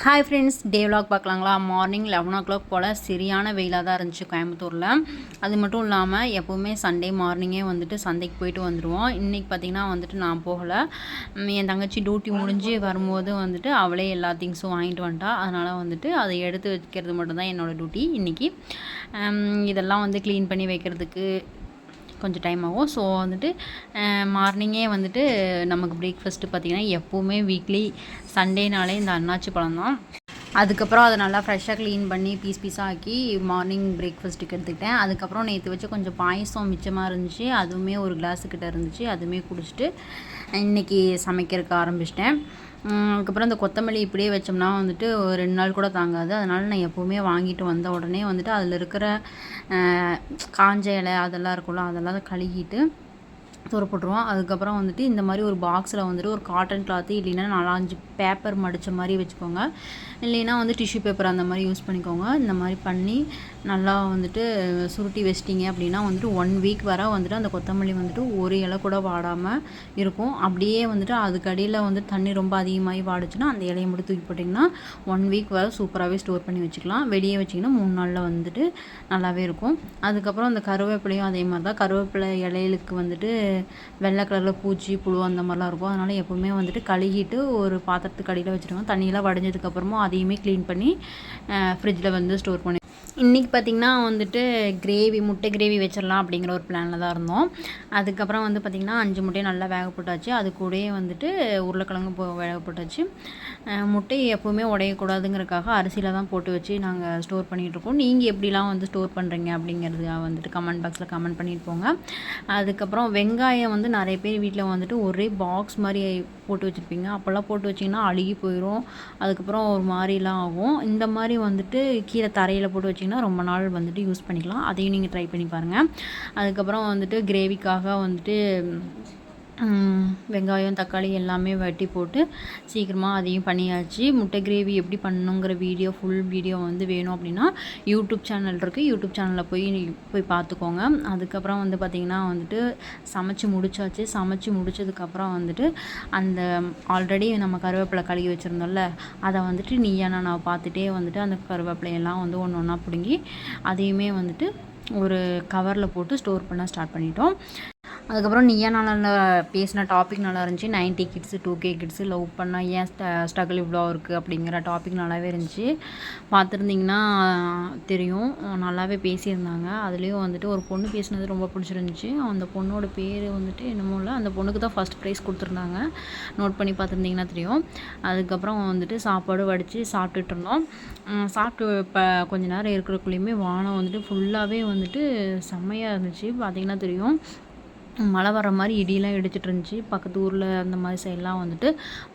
Hi friends, day vlog பார்க்கலாங்களா? Morning 11 போல் சரியான வெயிலாக தான் இருந்துச்சு கோயம்புத்தூரில். அது மட்டும் இல்லாமல் எப்போவுமே சண்டே மார்னிங்கே வந்துட்டு சந்தைக்கு போயிட்டு வந்துடுவோம். இன்றைக்கி பார்த்திங்கன்னா வந்துட்டு நான் போகலை. என் தங்கச்சி டியூட்டி முடிஞ்சு வரும்போது வந்துட்டு அவளே எல்லா திங்ஸும் வாங்கிட்டு வந்துட்டா. அதனால் வந்துட்டு அதை எடுத்து வைக்கிறது மட்டும்தான் என்னோடய டியூட்டி இன்றைக்கி. இதெல்லாம் வந்து க்ளீன் பண்ணி வைக்கிறதுக்கு கொஞ்சம் டைம் ஆகும். ஸோ வந்துட்டு மார்னிங்கே வந்துட்டு நமக்கு பிரேக்ஃபாஸ்ட்டு பார்த்திங்கன்னா எப்போவுமே வீக்லி சண்டேனாலே இந்த அன்னாச்சி பழம் தான். அதுக்கப்புறம் அதை நல்லா ஃப்ரெஷ்ஷாக க்ளீன் பண்ணி பீஸாக ஆக்கி மார்னிங் பிரேக்ஃபாஸ்ட்டுக்கு எடுத்துக்கிட்டேன். அதுக்கப்புறம் நேற்று வச்சு கொஞ்சம் பாயசம் மிச்சமாக இருந்துச்சு, அதுவுமே ஒரு கிளாஸுக்கிட்ட இருந்துச்சு, அதுவுமே குடிச்சிட்டு இன்றைக்கி சமைக்கிறதுக்கு ஆரம்பிச்சிட்டேன். அதுக்கப்புறம் இந்த கொத்தமல்லி இப்படியே வச்சோம்னா வந்துட்டு ஒரு 2 நாள் கூட தாங்காது. அதனால் நான் எப்போவுமே வாங்கிட்டு வந்த உடனே வந்துட்டு அதில் இருக்கிற காஞ்ச இலை அதெல்லாம் இருக்கும்ல, அதெல்லாம் கழுகிட்டு தூர போட்டுருவோம். அதுக்கப்புறம் வந்துட்டு இந்த மாதிரி ஒரு பாக்ஸில் வந்துட்டு ஒரு காட்டன் கிளாத்து இல்லைன்னா 4-5 பேப்பர் மடித்த மாதிரி வச்சுக்கோங்க. இல்லைன்னா வந்து டிஷ்யூ பேப்பர் அந்த மாதிரி யூஸ் பண்ணிக்கோங்க. இந்த மாதிரி பண்ணி நல்லா வந்துட்டு சுருட்டி வச்சிட்டிங்க அப்படின்னா வந்துட்டு 1 வீக் வர வந்துட்டு அந்த கொத்தமல்லி வந்துட்டு ஒரு இலை கூட வாடாமல் இருக்கும். அப்படியே வந்துட்டு அதுக்கு அடியில் வந்து தண்ணி ரொம்ப அதிகமாகி வாடிச்சுன்னா அந்த இலையை மட்டும் தூக்கி போட்டிங்கன்னா 1 வீக் வர சூப்பராகவே ஸ்டோர் பண்ணி வச்சுக்கலாம். வெளியே வச்சிங்கன்னா 3 நாளில் வந்துட்டு நல்லாவே இருக்கும். அதுக்கப்புறம் அந்த கருவேப்பிலையும் அதே மாதிரி தான். கருவேப்பிலை இலைகளுக்கு வந்துட்டு வெள்ளை கலரில் பூச்சி புழு அந்த மாதிரிலாம் இருக்கும். அதனால் எப்போவுமே வந்துட்டு கழுகிட்டு ஒரு பாத்திரத்துக்கு அடியில் வச்சுருவோம். தண்ணியெல்லாம் வடிஞ்சதுக்கப்புறமா அதையுமே க்ளீன் பண்ணி ஃப்ரிட்ஜில் வந்து ஸ்டோர் பண்ணி இன்றைக்கி பார்த்திங்கன்னா வந்துட்டு முட்டை கிரேவி வச்சிடலாம் அப்படிங்கிற ஒரு பிளானில் தான் இருந்தோம். அதுக்கப்புறம் வந்து பார்த்திங்கன்னா 5 முட்டையை நல்லா வேக போட்டாச்சு. அது கூடயே வந்துட்டு உருளைக்கிழங்கு வேக போட்டாச்சு. முட்டை எப்போவுமே உடையக்கூடாதுங்கிறதுக்காக அரிசியில் தான் போட்டு வச்சு நாங்கள் ஸ்டோர் பண்ணிகிட்ருக்கோம். நீங்கள் எப்படிலாம் வந்து ஸ்டோர் பண்ணுறீங்க அப்படிங்கிறது வந்துட்டு கமெண்ட் பாக்ஸில் கமெண்ட் பண்ணிட்டு போங்க. அதுக்கப்புறம் வெங்காயம் வந்து நிறைய பேர் வீட்டில் வந்துட்டு ஒரே பாக்ஸ் மாதிரி போட்டு வச்சுருப்பீங்க. அப்போல்லாம் போட்டு வச்சிங்கன்னா அழுகி போயிடும். அதுக்கப்புறம் ஒரு மாதிரிலாம் ஆகும். இந்த மாதிரி வந்துட்டு கீழே தரையில் போட்டு வச்சிங்கன்னா ரொம்ப நாள் வந்துட்டு யூஸ் பண்ணிக்கலாம். அதையும் நீங்கள் ட்ரை பண்ணி பாருங்கள். அதுக்கப்புறம் வந்துட்டு கிரேவிக்காக வந்துட்டு வெங்காயம் தக்காளி எல்லாமே வெட்டி போட்டு சீக்கிரமாக அதையும் பண்ணியாச்சு. முட்டை கிரேவி எப்படி பண்ணணுங்கிற ஃபுல் வீடியோ வந்து வேணும் அப்படின்னா யூடியூப் சேனல் இருக்குது. யூடியூப் சேனலில் போய் பார்த்துக்கோங்க. அதுக்கப்புறம் வந்து பார்த்திங்கன்னா வந்துட்டு சமைச்சு முடிச்சாச்சு. சமைச்சு முடித்ததுக்கப்புறம் வந்துட்டு அந்த ஆல்ரெடி நம்ம கருவேப்பிலை கழுகி வச்சுருந்தோம்ல, அதை வந்துட்டு நான் பார்த்துட்டே வந்துட்டு அந்த கருவேப்பிலையெல்லாம் வந்து ஒன்று ஒன்றா பிடுங்கி அதையுமே வந்துட்டு ஒரு கவரில் போட்டு ஸ்டோர் பண்ண ஸ்டார்ட் பண்ணிட்டோம். அதுக்கப்புறம் நீயா நானால பேசின டாபிக் நல்லா இருந்துச்சு. 90 கிட்ஸு 2K கிட்ஸு லவ் பண்ணால் ஏன் ஸ்ட்ரகிள் இவ்வளோ இருக்குது அப்படிங்கிற டாபிக் நல்லாவே இருந்துச்சு. பார்த்துருந்திங்கன்னா தெரியும், நல்லாவே பேசியிருந்தாங்க. அதுலேயும் வந்துட்டு ஒரு பொண்ணு பேசினது ரொம்ப பிடிச்சிருந்துச்சி. அந்த பொண்ணோட பேர் வந்துட்டு என்னமோ இல்லை, அந்த பொண்ணுக்கு தான் ஃபஸ்ட் ப்ரைஸ் கொடுத்துருந்தாங்க. நோட் பண்ணி பார்த்துருந்திங்கன்னா தெரியும். அதுக்கப்புறம் வந்துட்டு சாப்பாடு வடித்து சாப்பிட்டுட்டு இருந்தோம். சாப்பிட்டு இப்போ கொஞ்ச நேரம் இருக்கிறக்குள்ளேயுமே வானம் வந்துட்டு ஃபுல்லாகவே வந்துட்டு செம்மையாக இருந்துச்சு. பார்த்திங்கன்னா தெரியும், மழை வர மாதிரி இடியெலாம் இடிச்சிட்டு இருந்துச்சு. பக்கத்து ஊரில் அந்த மாதிரி சைடெலாம் வந்துட்டு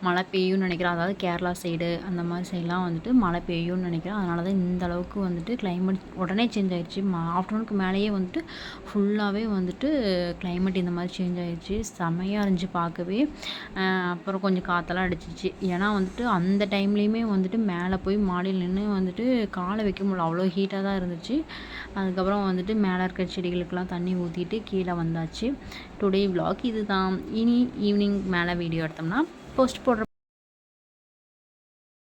மழை பெய்யும்னு நினைக்கிறேன். அதாவது கேரளா சைடு அந்த மாதிரி சைடெலாம் வந்துட்டு மழை பெய்யும்னு நினைக்கிறேன். அதனால தான் இந்த அளவுக்கு வந்துட்டு கிளைமேட் உடனே சேஞ்ச் ஆகிடுச்சு. ஆஃப்டர்நூனுக்கு மேலேயே வந்துட்டு ஃபுல்லாகவே வந்துட்டு கிளைமேட் இந்த மாதிரி சேஞ்ச் ஆகிடுச்சு. செம்மையாக இருந்துச்சு பார்க்கவே. அப்புறம் கொஞ்சம் காற்றெல்லாம் அடிச்சிச்சு. ஏன்னா வந்துட்டு அந்த டைம்லேயுமே வந்துட்டு மேலே போய் மாடியில் நின்று வந்துட்டு காலை வைக்க முடியல, அவ்வளோ ஹீட்டாக தான் இருந்துச்சு. அதுக்கப்புறம் வந்துட்டு மேலே இருக்கிற செடிகளுக்கெல்லாம் தண்ணி ஊற்றிட்டு கீழே வந்தாச்சு. டுடே விலாக் இது தான். இனி ஈவினிங் மேலே வீடியோ எடுத்தோம்னா போஸ்ட் போடுற